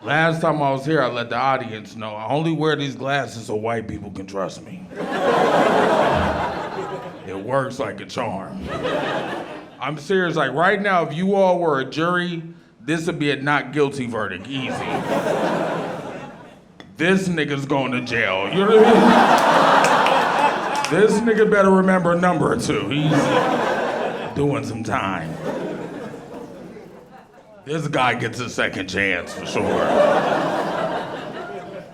Last time I was here, I let the audience know I only wear these glasses so white people can trust me. It works like a charm. I'm serious, like right now, if you all were a jury, this would be a not guilty verdict, easy. This nigga's going to jail, you know what I mean? This nigga better remember a number or two. He's doing some time. This guy gets a second chance for sure.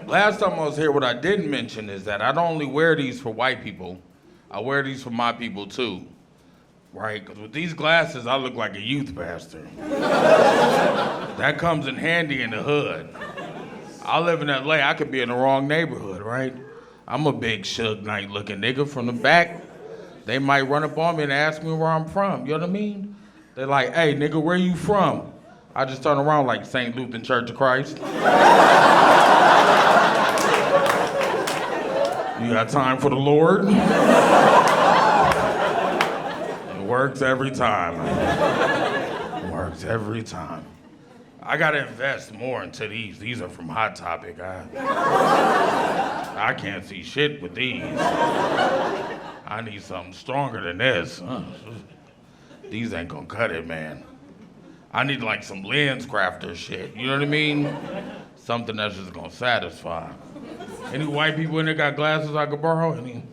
Last time I was here, what I didn't mention is that I don't only wear these for white people, I wear these for my people too, right? Because with these glasses, I look like a youth pastor. That comes in handy in the hood. I live in LA, I could be in the wrong neighborhood, right? I'm a big Suge Knight looking nigga from the back. They might run up on me and ask me where I'm from, you know what I mean? They're like, hey nigga, where you from? I just turn around like St. Lutheran Church of Christ. You got time for the Lord? It works every time. It works every time. I gotta invest more into these. These are from Hot Topic. I can't see shit with these. I need something stronger than this. These ain't gonna cut it, man. I need like some lens crafter shit, you know what I mean? Something that's just gonna satisfy. Any white people in there got glasses I could borrow? Any?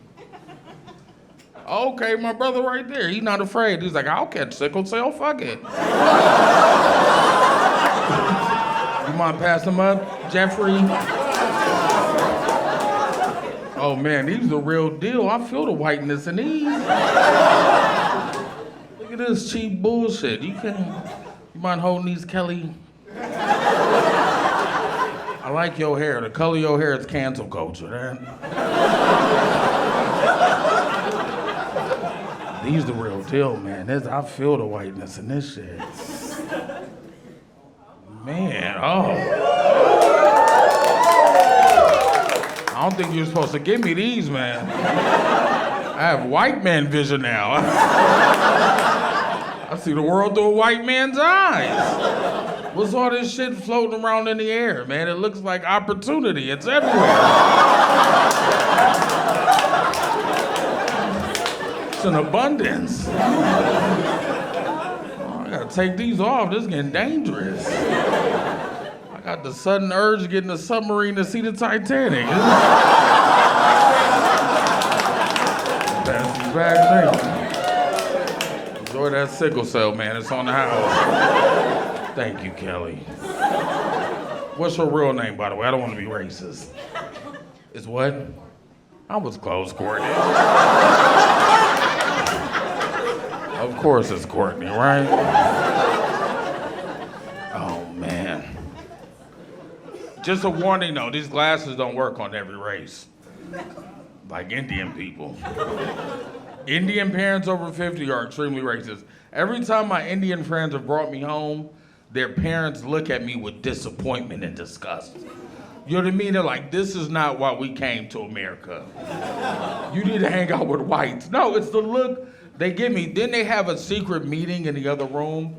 Okay, my brother right there, he's not afraid. He's like, I'll catch sickle cell, fuck it. You mind passing them up, Jeffrey? Oh man, these are the real deal. I feel the whiteness in these. Look at this cheap bullshit. You mind holding these, Kelly? I like your hair. The color of your hair is cancel culture, man. These the real deal, man. I feel the whiteness in this shit. Man, oh. I don't think you're supposed to give me these, man. I have white man vision now. I see the world through a white man's eyes. What's all this shit floating around in the air, man? It looks like opportunity. It's everywhere. It's an abundance. Oh, I gotta take these off. This is getting dangerous. I got the sudden urge to get in a submarine to see the Titanic. That's the bad thing. Enjoy that sickle cell, man. It's on the house. Thank you, Kelly. What's her real name, by the way? I don't want to be racist. It's what? I was close, Courtney. Of course it's Courtney, right? Oh, man. Just a warning, though. These glasses don't work on every race. Like Indian people. Indian parents over 50 are extremely racist. Every time my Indian friends have brought me home, their parents look at me with disappointment and disgust. You know what I mean? They're like, this is not why we came to America. You need to hang out with whites. No, it's the look they give me. Then they have a secret meeting in the other room,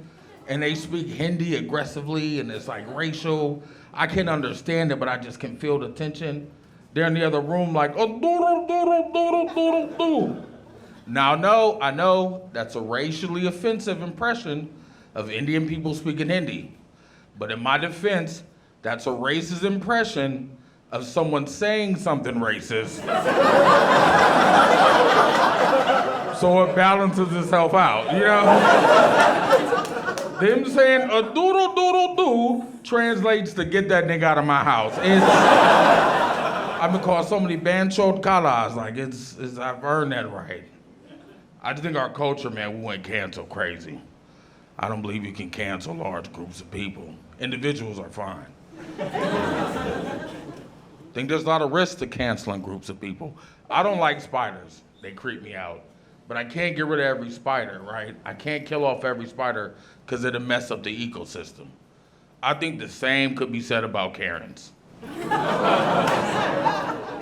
and they speak Hindi aggressively, and it's like racial. I can't understand it, but I just can feel the tension. They're in the other room like, oh, doodle, doodle, doodle, doodle, doodle. Now, no, I know that's a racially offensive impression of Indian people speaking Hindi. But in my defense, that's a racist impression of someone saying something racist. So it balances itself out, you know? Them saying a doodle doodle doo translates to get that nigga out of my house. I've been called so many banchod kalas, like I've earned that right. I just think our culture, man, we went cancel crazy. I don't believe you can cancel large groups of people. Individuals are fine. I think there's a lot of risk to canceling groups of people. I don't like spiders. They creep me out. But I can't get rid of every spider, right? I can't kill off every spider because it'll mess up the ecosystem. I think the same could be said about Karens.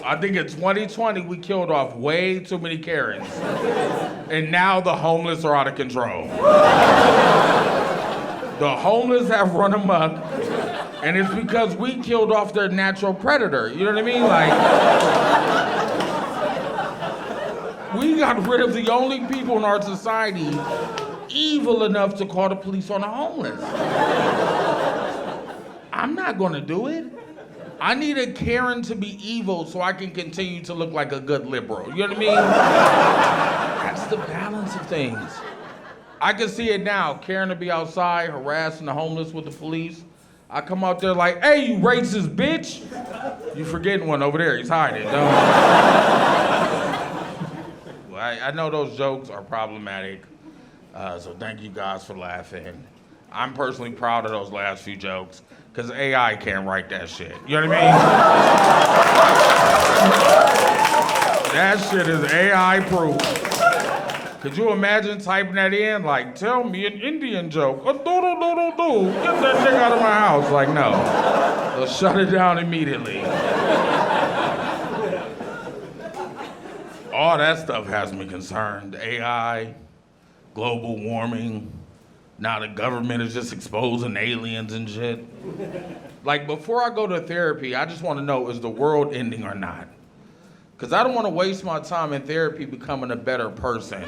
I think in 2020, we killed off way too many Karens. And now the homeless are out of control. The homeless have run amok. And it's because we killed off their natural predator. You know what I mean? Like, we got rid of the only people in our society evil enough to call the police on the homeless. I'm not gonna do it. I need a Karen to be evil so I can continue to look like a good liberal. You know what I mean? That's the balance of things. I can see it now. Karen to be outside harassing the homeless with the police. I come out there like, hey, you racist bitch. You forgetting one over there. He's hiding. Well, I know those jokes are problematic, so thank you guys for laughing. I'm personally proud of those last few jokes, because AI can't write that shit. You know what I mean? That shit is AI proof. Could you imagine typing that in? Like, tell me an Indian joke. A do-do-do-do-do. Get that nigga out of my house. Like, no. They'll shut it down immediately. All that stuff has me concerned. AI, global warming. Now the government is just exposing aliens and shit. Like, before I go to therapy, I just want to know, is the world ending or not? Because I don't want to waste my time in therapy becoming a better person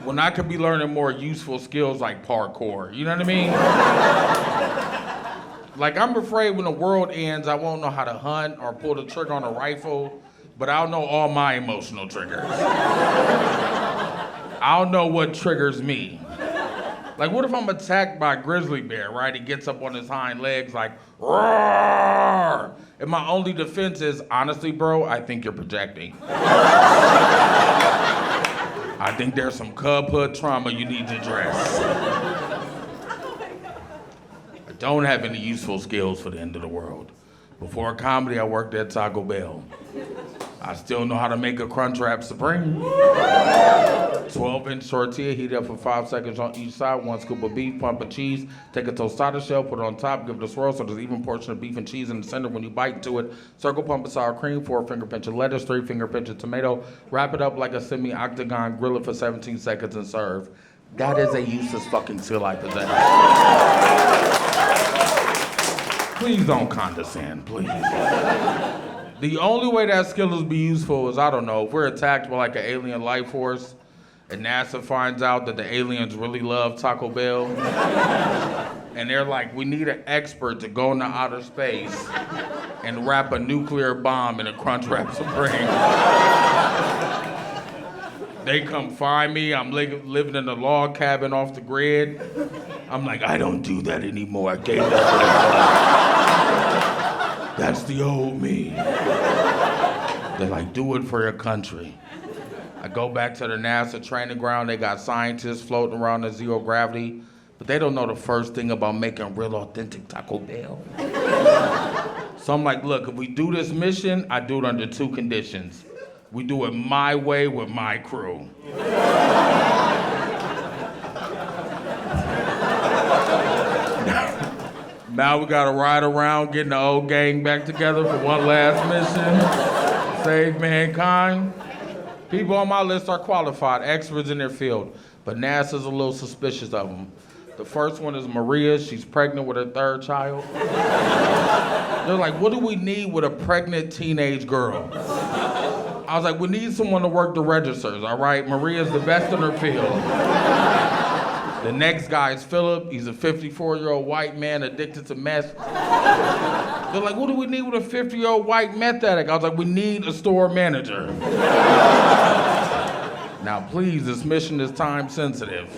when I could be learning more useful skills like parkour. You know what I mean? Like, I'm afraid when the world ends, I won't know how to hunt or pull the trigger on a rifle, but I'll know all my emotional triggers. I'll know what triggers me. Like, what if I'm attacked by a grizzly bear, right? He gets up on his hind legs like, roar! And my only defense is, honestly, bro, I think you're projecting. I think there's some cubhood trauma you need to address. I don't have any useful skills for the end of the world. Before comedy, I worked at Taco Bell. I still know how to make a Crunchwrap Supreme. 12-inch tortilla, heat it up for 5 seconds on each side, 1 scoop of beef, pump of cheese, take a tostada shell, put it on top, give it a swirl so there's an even portion of beef and cheese in the center when you bite into it. Circle pump of sour cream, 4-finger pinch of lettuce, 3-finger pinch of tomato, wrap it up like a semi-octagon, grill it for 17 seconds and serve. That is a useless fucking skill I possess. Please don't condescend, please. The only way that skill is be useful is, I don't know, if we're attacked by like an alien life force and NASA finds out that the aliens really love Taco Bell and they're like, we need an expert to go into outer space and wrap a nuclear bomb in a Crunchwrap Supreme. They come find me, I'm living in a log cabin off the grid. I'm like, I don't do that anymore, I gave that. That's the old me. They're like, do it for your country. I go back to the NASA training ground. They got scientists floating around in zero gravity, but they don't know the first thing about making real authentic Taco Bell. So I'm like, look, if we do this mission, I do it under 2 conditions. We do it my way with my crew. Now we gotta ride around getting the old gang back together for one last mission. Save mankind. People on my list are qualified, experts in their field, but NASA's a little suspicious of them. The first one is Maria. She's pregnant with her 3rd child. They're like, what do we need with a pregnant teenage girl? I was like, we need someone to work the registers, all right? Maria's the best in her field. The next guy is Philip. He's a 54-year-old white man addicted to meth. They're like, what do we need with a 50-year-old white meth addict? I was like, we need a store manager. Now, please, this mission is time sensitive.